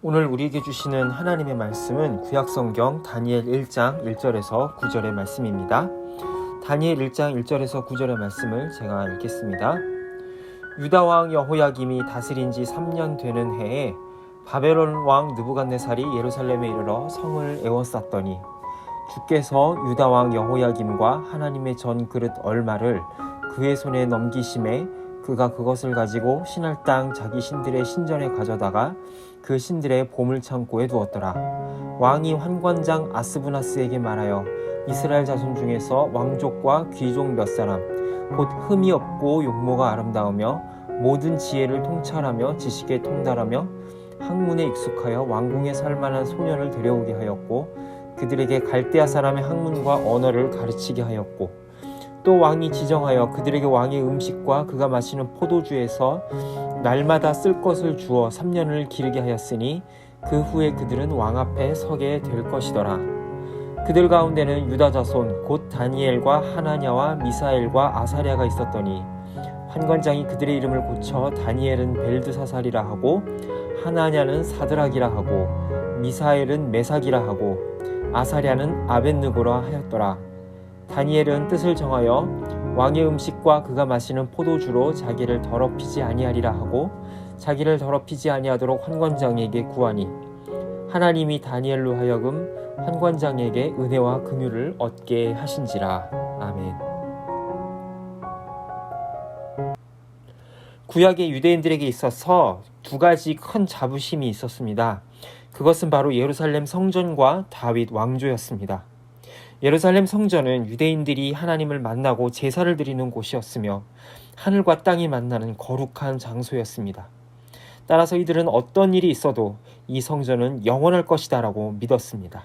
오늘 우리에게 주시는 하나님의 말씀은 구약성경 다니엘 1장 1절에서 9절의 말씀입니다. 다니엘 1장 1절에서 9절의 말씀을 제가 읽겠습니다. 유다왕 여호야김이 다스린 지 3년 되는 해에 바벨론 왕 느부갓네살이 예루살렘에 이르러 성을 에워쌌더니 주께서 유다왕 여호야김과 하나님의 전 그릇 얼마를 그의 손에 넘기심에 그가 그것을 가지고 신할 땅 자기 신들의 신전에 가져다가 그 신들의 보물창고에 두었더라. 왕이 환관장 아스부나스에게 말하여 이스라엘 자손 중에서 왕족과 귀족 몇 사람 곧 흠이 없고 용모가 아름다우며 모든 지혜를 통찰하며 지식에 통달하며 학문에 익숙하여 왕궁에 살 만한 소년을 데려오게 하였고 그들에게 갈대아 사람의 학문과 언어를 가르치게 하였고 또 왕이 지정하여 그들에게 왕의 음식과 그가 마시는 포도주에서 날마다 쓸 것을 주어 3년을 기르게 하였으니 그 후에 그들은 왕 앞에 서게 될 것이더라. 그들 가운데는 유다 자손 곧 다니엘과 하나냐와 미사엘과 아사랴가 있었더니 환관장이 그들의 이름을 고쳐 다니엘은 벨드사살이라 하고 하나냐는 사드락이라 하고 미사엘은 메삭이라 하고 아사랴는 아벳느고라 하였더라. 다니엘은 뜻을 정하여 왕의 음식과 그가 마시는 포도주로 자기를 더럽히지 아니하리라 하고 자기를 더럽히지 아니하도록 환관장에게 구하니 하나님이 다니엘로 하여금 환관장에게 은혜와 긍휼을 얻게 하신지라. 아멘. 구약의 유대인들에게 있어서 두 가지 큰 자부심이 있었습니다. 그것은 바로 예루살렘 성전과 다윗 왕조였습니다. 예루살렘 성전은 유대인들이 하나님을 만나고 제사를 드리는 곳이었으며 하늘과 땅이 만나는 거룩한 장소였습니다. 따라서 이들은 어떤 일이 있어도 이 성전은 영원할 것이다라고 믿었습니다.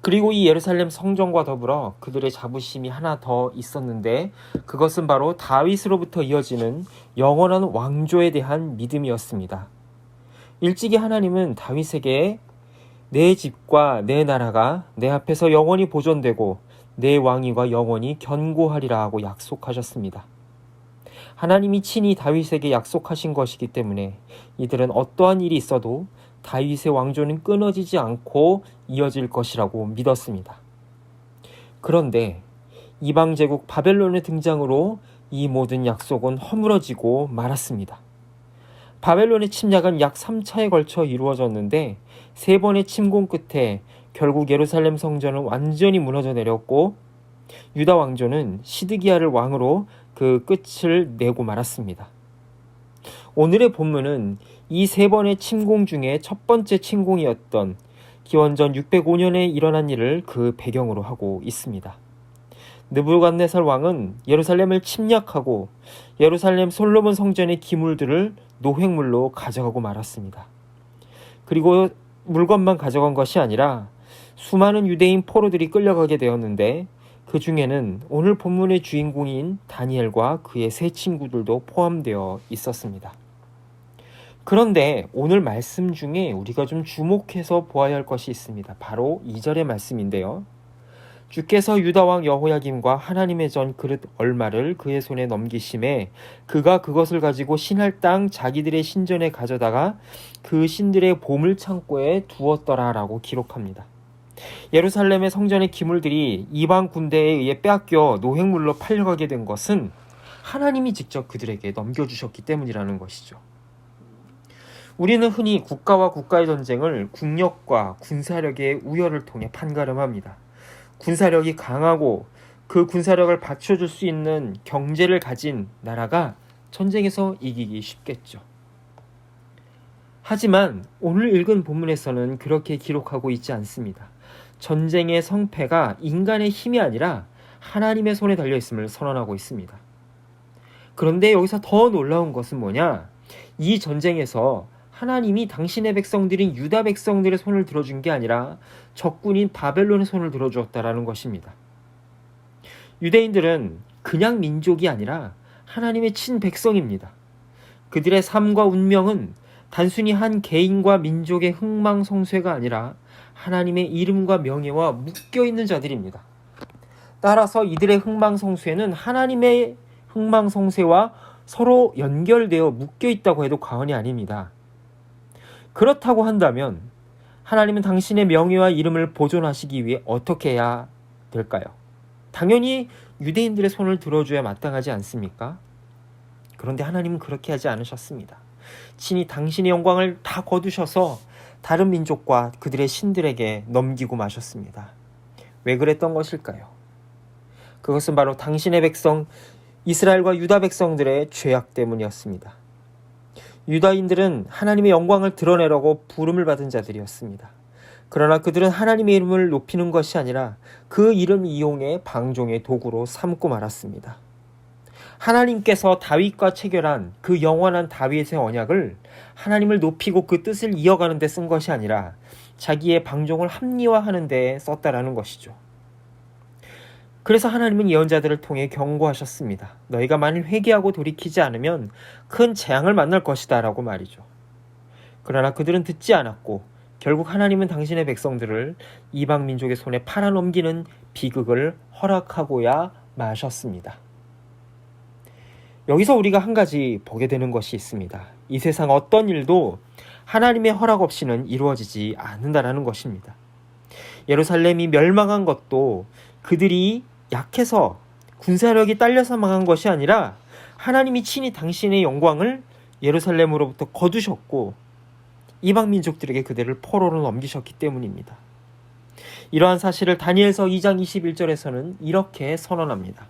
그리고 이 예루살렘 성전과 더불어 그들의 자부심이 하나 더 있었는데 그것은 바로 다윗으로부터 이어지는 영원한 왕조에 대한 믿음이었습니다. 일찍이 하나님은 다윗에게 내 집과 내 나라가 내 앞에서 영원히 보존되고 내 왕위가 영원히 견고하리라 하고 약속하셨습니다. 하나님이 친히 다윗에게 약속하신 것이기 때문에 이들은 어떠한 일이 있어도 다윗의 왕조는 끊어지지 않고 이어질 것이라고 믿었습니다. 그런데 이방 제국 바벨론의 등장으로 이 모든 약속은 허물어지고 말았습니다. 바벨론의 침략은 약 3차에 걸쳐 이루어졌는데 3번의 침공 끝에 결국 예루살렘 성전은 완전히 무너져 내렸고 유다 왕조는 시드기야를 왕으로 그 끝을 내고 말았습니다. 오늘의 본문은 이 3번의 침공 중에 첫 번째 침공이었던 기원전 605년에 일어난 일을 그 배경으로 하고 있습니다. 느부갓네살 왕은 예루살렘을 침략하고 예루살렘 솔로몬 성전의 기물들을 노획물로 가져가고 말았습니다. 그리고 물건만 가져간 것이 아니라 수많은 유대인 포로들이 끌려가게 되었는데 그 중에는 오늘 본문의 주인공인 다니엘과 그의 세 친구들도 포함되어 있었습니다. 그런데 오늘 말씀 중에 우리가 좀 주목해서 보아야 할 것이 있습니다. 바로 2절의 말씀인데요. 주께서 유다왕 여호야김과 하나님의 전 그릇 얼마를 그의 손에 넘기심에 그가 그것을 가지고 신할 땅 자기들의 신전에 가져다가 그 신들의 보물창고에 두었더라 라고 기록합니다. 예루살렘의 성전의 기물들이 이방 군대에 의해 빼앗겨 노획물로 팔려가게 된 것은 하나님이 직접 그들에게 넘겨주셨기 때문이라는 것이죠. 우리는 흔히 국가와 국가의 전쟁을 국력과 군사력의 우열을 통해 판가름합니다. 군사력이 강하고 그 군사력을 받쳐줄 수 있는 경제를 가진 나라가 전쟁에서 이기기 쉽겠죠. 하지만 오늘 읽은 본문에서는 그렇게 기록하고 있지 않습니다. 전쟁의 성패가 인간의 힘이 아니라 하나님의 손에 달려있음을 선언하고 있습니다. 그런데 여기서 더 놀라운 것은 뭐냐? 이 전쟁에서 하나님이 당신의 백성들인 유다 백성들의 손을 들어준 게 아니라 적군인 바벨론의 손을 들어주었다라는 것입니다. 유대인들은 그냥 민족이 아니라 하나님의 친백성입니다. 그들의 삶과 운명은 단순히 한 개인과 민족의 흥망성쇠가 아니라 하나님의 이름과 명예와 묶여있는 자들입니다. 따라서 이들의 흥망성쇠는 하나님의 흥망성쇠와 서로 연결되어 묶여있다고 해도 과언이 아닙니다. 그렇다고 한다면 하나님은 당신의 명예와 이름을 보존하시기 위해 어떻게 해야 될까요? 당연히 유대인들의 손을 들어줘야 마땅하지 않습니까? 그런데 하나님은 그렇게 하지 않으셨습니다. 친히 당신의 영광을 다 거두셔서 다른 민족과 그들의 신들에게 넘기고 마셨습니다. 왜 그랬던 것일까요? 그것은 바로 당신의 백성 이스라엘과 유다 백성들의 죄악 때문이었습니다. 유다인들은 하나님의 영광을 드러내려고 부름을 받은 자들이었습니다. 그러나 그들은 하나님의 이름을 높이는 것이 아니라 그 이름을 이용해 방종의 도구로 삼고 말았습니다. 하나님께서 다윗과 체결한 그 영원한 다윗의 언약을 하나님을 높이고 그 뜻을 이어가는 데 쓴 것이 아니라 자기의 방종을 합리화하는 데 썼다라는 것이죠. 그래서 하나님은 예언자들을 통해 경고하셨습니다. 너희가 만일 회개하고 돌이키지 않으면 큰 재앙을 만날 것이다 라고 말이죠. 그러나 그들은 듣지 않았고 결국 하나님은 당신의 백성들을 이방 민족의 손에 팔아넘기는 비극을 허락하고야 마셨습니다. 여기서 우리가 한 가지 보게 되는 것이 있습니다. 이 세상 어떤 일도 하나님의 허락 없이는 이루어지지 않는다라는 것입니다. 예루살렘이 멸망한 것도 그들이 약해서 군사력이 딸려서 망한 것이 아니라 하나님이 친히 당신의 영광을 예루살렘으로부터 거두셨고 이방 민족들에게 그들을 포로로 넘기셨기 때문입니다. 이러한 사실을 다니엘서 2장 21절에서는 이렇게 선언합니다.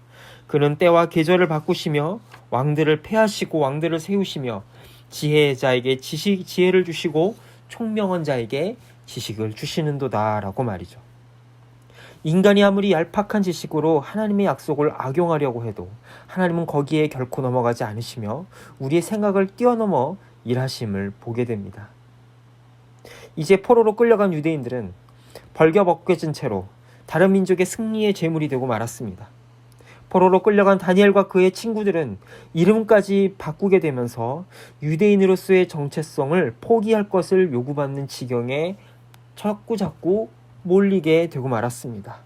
그는 때와 계절을 바꾸시며 왕들을 패하시고 왕들을 세우시며 지혜의 자에게 지혜를 주시고 총명한 자에게 지식을 주시는도다 라고 말이죠. 인간이 아무리 얄팍한 지식으로 하나님의 약속을 악용하려고 해도 하나님은 거기에 결코 넘어가지 않으시며 우리의 생각을 뛰어넘어 일하심을 보게 됩니다. 이제 포로로 끌려간 유대인들은 벌겨벗겨진 채로 다른 민족의 승리의 제물이 되고 말았습니다. 포로로 끌려간 다니엘과 그의 친구들은 이름까지 바꾸게 되면서 유대인으로서의 정체성을 포기할 것을 요구받는 지경에 자꾸 몰리게 되고 말았습니다.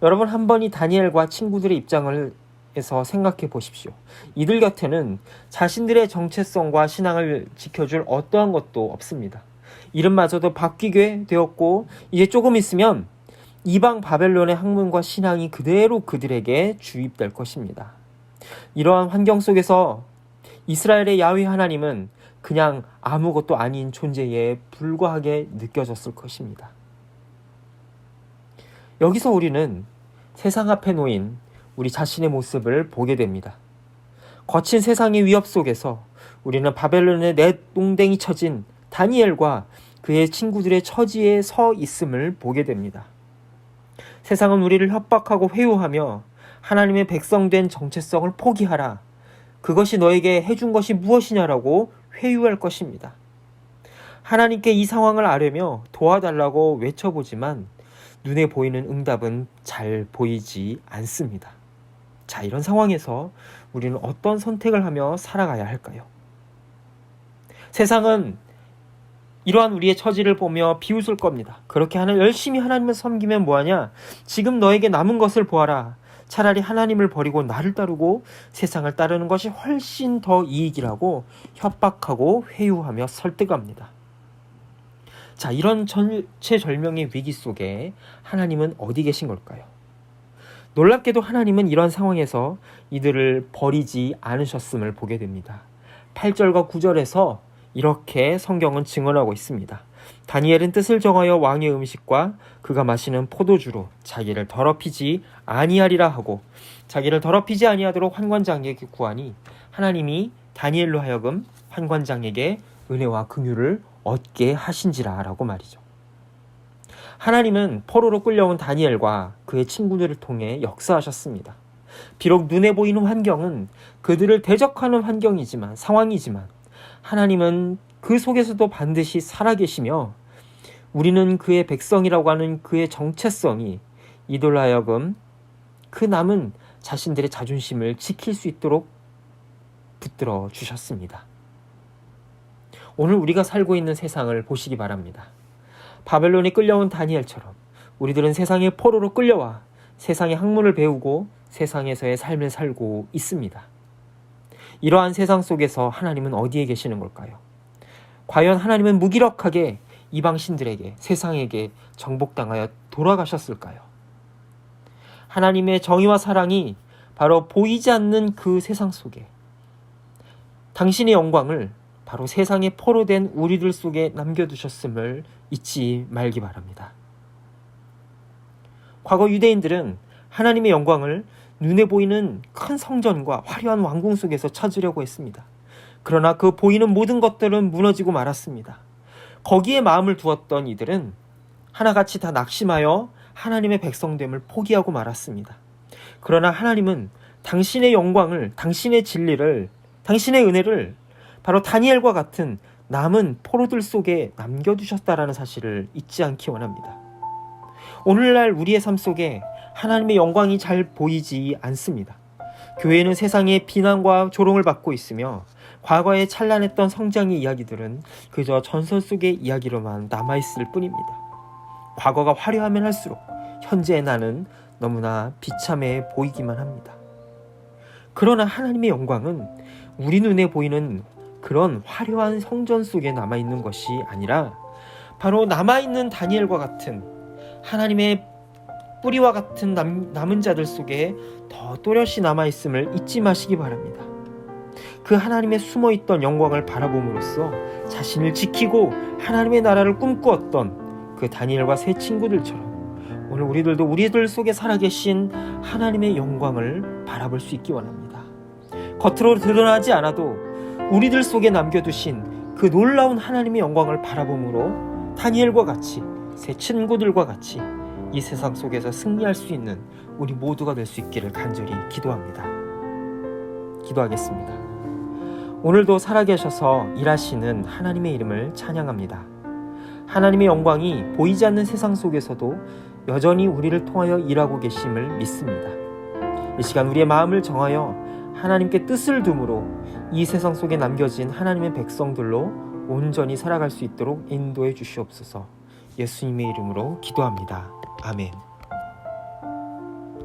여러분 한번 이 다니엘과 친구들의 입장을 해서 생각해 보십시오. 이들 곁에는 자신들의 정체성과 신앙을 지켜줄 어떠한 것도 없습니다. 이름마저도 바뀌게 되었고 이제 조금 있으면 이방 바벨론의 학문과 신앙이 그대로 그들에게 주입될 것입니다. 이러한 환경 속에서 이스라엘의 야훼 하나님은 그냥 아무것도 아닌 존재에 불과하게 느껴졌을 것입니다. 여기서 우리는 세상 앞에 놓인 우리 자신의 모습을 보게 됩니다. 거친 세상의 위협 속에서 우리는 바벨론의 내동댕이 쳐진 다니엘과 그의 친구들의 처지에 서 있음을 보게 됩니다. 세상은 우리를 협박하고 회유하며 하나님의 백성된 정체성을 포기하라. 그것이 너에게 해준 것이 무엇이냐라고 회유할 것입니다. 하나님께 이 상황을 아뢰며 도와달라고 외쳐보지만 눈에 보이는 응답은 잘 보이지 않습니다. 자, 이런 상황에서 우리는 어떤 선택을 하며 살아가야 할까요? 세상은 이러한 우리의 처지를 보며 비웃을 겁니다. 그렇게 열심히 하나님을 섬기면 뭐하냐? 지금 너에게 남은 것을 보아라. 차라리 하나님을 버리고 나를 따르고 세상을 따르는 것이 훨씬 더 이익이라고 협박하고 회유하며 설득합니다. 자, 이런 절체절명의 위기 속에 하나님은 어디 계신 걸까요? 놀랍게도 하나님은 이런 상황에서 이들을 버리지 않으셨음을 보게 됩니다. 8절과 9절에서 이렇게 성경은 증언하고 있습니다. 다니엘은 뜻을 정하여 왕의 음식과 그가 마시는 포도주로 자기를 더럽히지 아니하리라 하고 자기를 더럽히지 아니하도록 환관장에게 구하니 하나님이 다니엘로 하여금 환관장에게 은혜와 긍휼을 얻게 하신지라 라고 말이죠. 하나님은 포로로 끌려온 다니엘과 그의 친구들을 통해 역사하셨습니다. 비록 눈에 보이는 환경은 그들을 대적하는 상황이지만 하나님은 그 속에서도 반드시 살아계시며 우리는 그의 백성이라고 하는 그의 정체성이 이들로 하여금 그 남은 자신들의 자존심을 지킬 수 있도록 붙들어 주셨습니다. 오늘 우리가 살고 있는 세상을 보시기 바랍니다. 바벨론에 끌려온 다니엘처럼 우리들은 세상의 포로로 끌려와 세상의 학문을 배우고 세상에서의 삶을 살고 있습니다. 이러한 세상 속에서 하나님은 어디에 계시는 걸까요? 과연 하나님은 무기력하게 이방신들에게, 세상에게 정복당하여 돌아가셨을까요? 하나님의 정의와 사랑이 바로 보이지 않는 그 세상 속에 당신의 영광을 바로 세상에 포로된 우리들 속에 남겨두셨음을 잊지 말기 바랍니다. 과거 유대인들은 하나님의 영광을 눈에 보이는 큰 성전과 화려한 왕궁 속에서 찾으려고 했습니다. 그러나 그 보이는 모든 것들은 무너지고 말았습니다. 거기에 마음을 두었던 이들은 하나같이 다 낙심하여 하나님의 백성됨을 포기하고 말았습니다. 그러나 하나님은 당신의 영광을, 당신의 진리를, 당신의 은혜를 바로 다니엘과 같은 남은 포로들 속에 남겨두셨다라는 사실을 잊지 않기 원합니다. 오늘날 우리의 삶 속에 하나님의 영광이 잘 보이지 않습니다. 교회는 세상의 비난과 조롱을 받고 있으며 과거에 찬란했던 성장의 이야기들은 그저 전설 속의 이야기로만 남아있을 뿐입니다. 과거가 화려하면 할수록 현재의 나는 너무나 비참해 보이기만 합니다. 그러나 하나님의 영광은 우리 눈에 보이는 그런 화려한 성전 속에 남아있는 것이 아니라 바로 남아있는 다니엘과 같은 하나님의 뿌리와 같은 남은 자들 속에 더 또렷이 남아있음을 잊지 마시기 바랍니다. 그 하나님의 숨어있던 영광을 바라봄으로써 자신을 지키고 하나님의 나라를 꿈꾸었던 그 다니엘과 세 친구들처럼 오늘 우리들도 우리들 속에 살아계신 하나님의 영광을 바라볼 수 있기 원합니다. 겉으로 드러나지 않아도 우리들 속에 남겨두신 그 놀라운 하나님의 영광을 바라봄으로 다니엘과 같이 세 친구들과 같이 이 세상 속에서 승리할 수 있는 우리 모두가 될 수 있기를 간절히 기도합니다. 기도하겠습니다. 오늘도 살아계셔서 일하시는 하나님의 이름을 찬양합니다. 하나님의 영광이 보이지 않는 세상 속에서도 여전히 우리를 통하여 일하고 계심을 믿습니다. 이 시간 우리의 마음을 정하여 하나님께 뜻을 둠으로 이 세상 속에 남겨진 하나님의 백성들로 온전히 살아갈 수 있도록 인도해 주시옵소서. 예수님의 이름으로 기도합니다. 아멘.